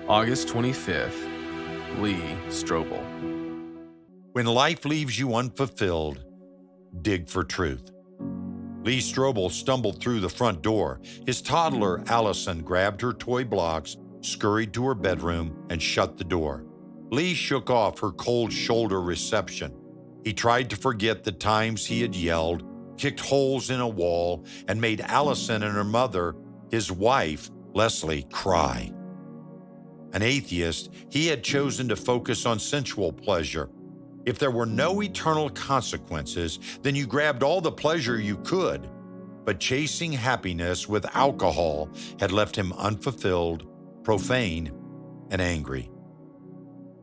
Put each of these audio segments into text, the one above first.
August 25th, Lee Strobel. When life leaves you unfulfilled, dig for truth. Lee Strobel stumbled through the front door. His toddler, Allison, grabbed her toy blocks, scurried to her bedroom, and shut the door. Lee shook off her cold shoulder reception. He tried to forget the times he had yelled, kicked holes in a wall, and made Allison and her mother, his wife, Leslie, cry. An atheist, he had chosen to focus on sensual pleasure. If there were no eternal consequences, then you grabbed all the pleasure you could. But chasing happiness with alcohol had left him unfulfilled, profane, and angry.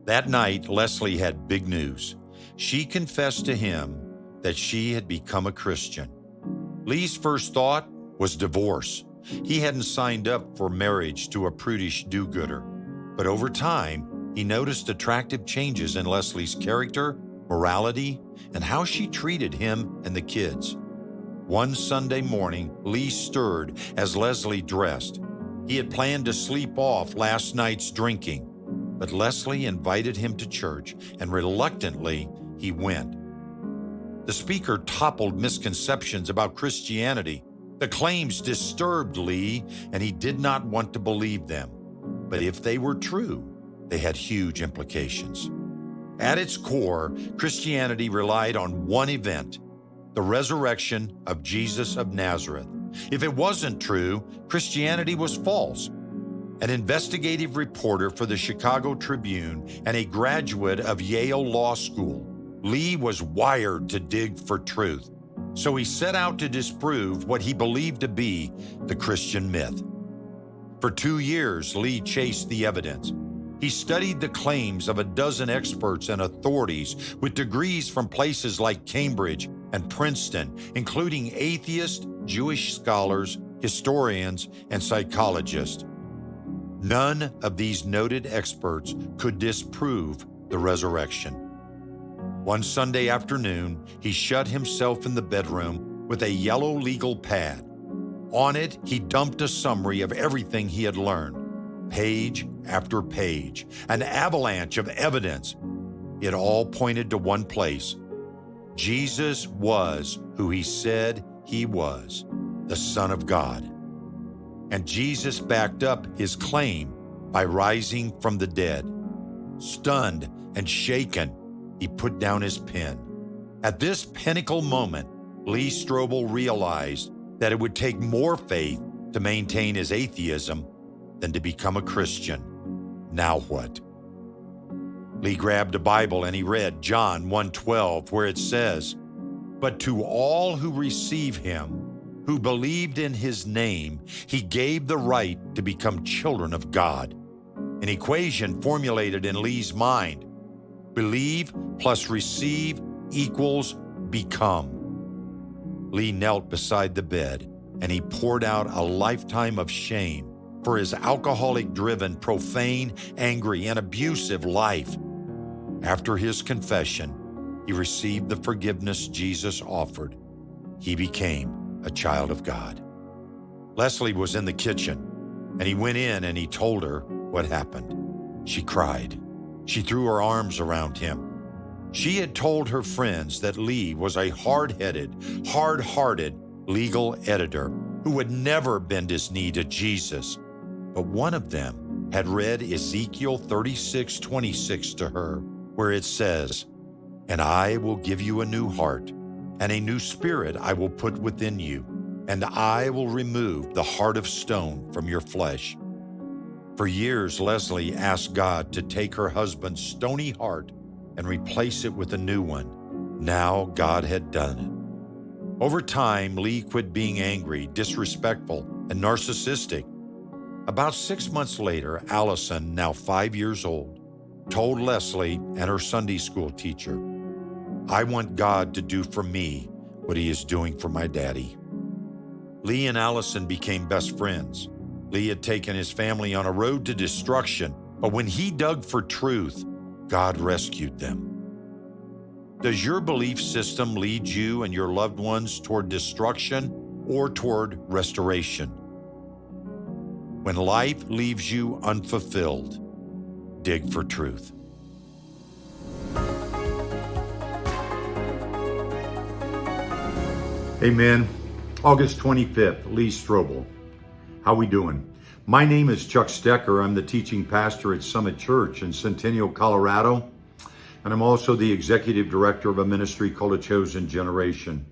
That night, Leslie had big news. She confessed to him that she had become a Christian. Lee's first thought was divorce. He hadn't signed up for marriage to a prudish do-gooder. But over time, he noticed attractive changes in Leslie's character, morality, and how she treated him and the kids. One Sunday morning, Lee stirred as Leslie dressed. He had planned to sleep off last night's drinking, but Leslie invited him to church, and reluctantly, he went. The speaker toppled misconceptions about Christianity. The claims disturbed Lee, and he did not want to believe them. But if they were true, they had huge implications. At its core, Christianity relied on one event, the resurrection of Jesus of Nazareth. If it wasn't true, Christianity was false. An investigative reporter for the Chicago Tribune and a graduate of Yale Law School, Lee was wired to dig for truth. So he set out to disprove what he believed to be the Christian myth. For 2 years, Lee chased the evidence. He studied the claims of a dozen experts and authorities with degrees from places like Cambridge and Princeton, including atheists, Jewish scholars, historians, and psychologists. None of these noted experts could disprove the resurrection. One Sunday afternoon, he shut himself in the bedroom with a yellow legal pad. On it, he dumped a summary of everything he had learned, page after page, an avalanche of evidence. It all pointed to one place. Jesus was who he said he was, the Son of God. And Jesus backed up his claim by rising from the dead. Stunned and shaken, he put down his pen. At this pinnacle moment, Lee Strobel realized that it would take more faith to maintain his atheism than to become a Christian. Now what? Lee grabbed a Bible and he read John 1:12, where it says, "But to all who receive him, who believed in his name, he gave the right to become children of God." An equation formulated in Lee's mind. Believe plus receive equals become. Lee knelt beside the bed, and he poured out a lifetime of shame for his alcoholic-driven, profane, angry, and abusive life. After his confession, he received the forgiveness Jesus offered. He became a child of God. Leslie was in the kitchen, and he went in and he told her what happened. She cried. She threw her arms around him. She had told her friends that Lee was a hard-headed, hard-hearted legal editor who would never bend his knee to Jesus. But one of them had read Ezekiel 36:26 to her, where it says, "And I will give you a new heart, and a new spirit I will put within you, and I will remove the heart of stone from your flesh." For years, Leslie asked God to take her husband's stony heart and replace it with a new one. Now God had done it. Over time, Lee quit being angry, disrespectful, and narcissistic. About 6 months later, Allison, now 5 years old, told Leslie and her Sunday school teacher, "I want God to do for me what he is doing for my daddy." Lee and Allison became best friends. Lee had taken his family on a road to destruction, but when he dug for truth, God rescued them. Does your belief system lead you and your loved ones toward destruction or toward restoration? When life leaves you unfulfilled, dig for truth. Amen. August 25th, Lee Strobel. How we doing? My name is Chuck Stecker. I'm the teaching pastor at Summit Church in Centennial, Colorado. And I'm also the executive director of a ministry called A Chosen Generation.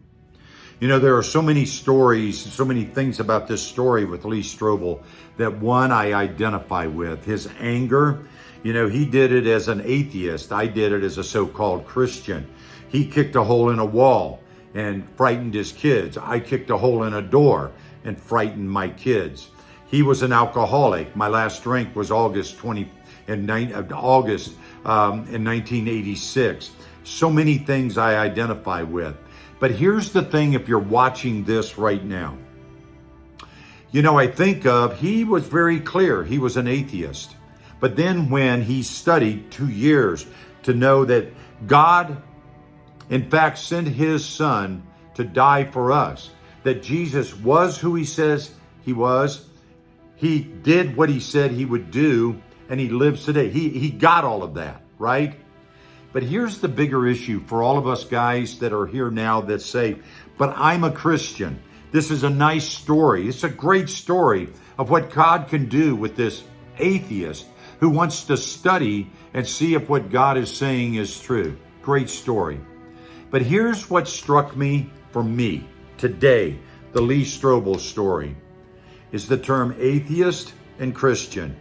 You know, there are so many stories, so many things about this story with Lee Strobel that one I identify with. His anger, you know, he did it as an atheist. I did it as a so-called Christian. He kicked a hole in a wall and frightened his kids. I kicked a hole in a door and frightened my kids. He was an alcoholic. My last drink was August in 1986. So many things I identify with. But here's the thing, if you're watching this right now. You know, I think he was very clear. He was an atheist. But then when he studied 2 years to know that God, in fact, sent his son to die for us, that Jesus was who he says he was, he did what he said he would do, and he lives today. He got all of that, right? But here's the bigger issue for all of us guys that are here now that say, but I'm a Christian. This is a nice story. It's a great story of what God can do with this atheist who wants to study and see if what God is saying is true. Great story. But here's what struck me for me today, the Lee Strobel story, is the term atheist and Christian.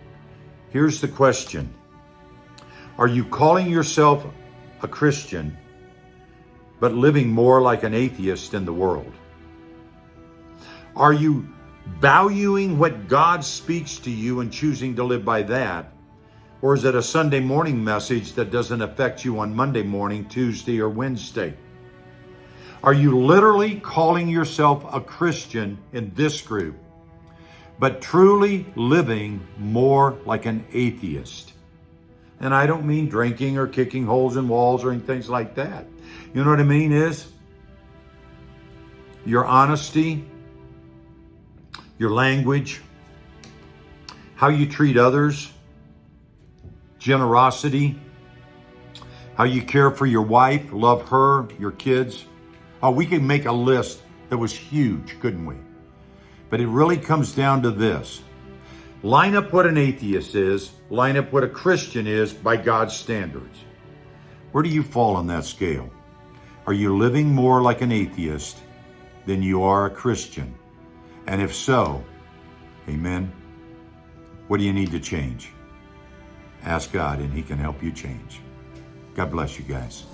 Here's the question. Are you calling yourself a Christian, but living more like an atheist in the world? Are you valuing what God speaks to you and choosing to live by that? Or is it a Sunday morning message that doesn't affect you on Monday morning, Tuesday, or Wednesday? Are you literally calling yourself a Christian in this group, but truly living more like an atheist? And I don't mean drinking or kicking holes in walls or things like that. You know what I mean is your honesty, your language, how you treat others, generosity, how you care for your wife, love her, your kids. Oh, we can make a list that was huge, couldn't we? But it really comes down to this. Line up what an atheist is, line up what a Christian is by God's standards. Where do you fall on that scale? Are you living more like an atheist than you are a Christian? And if so, amen, what do you need to change? Ask God and he can help you change. God bless you guys.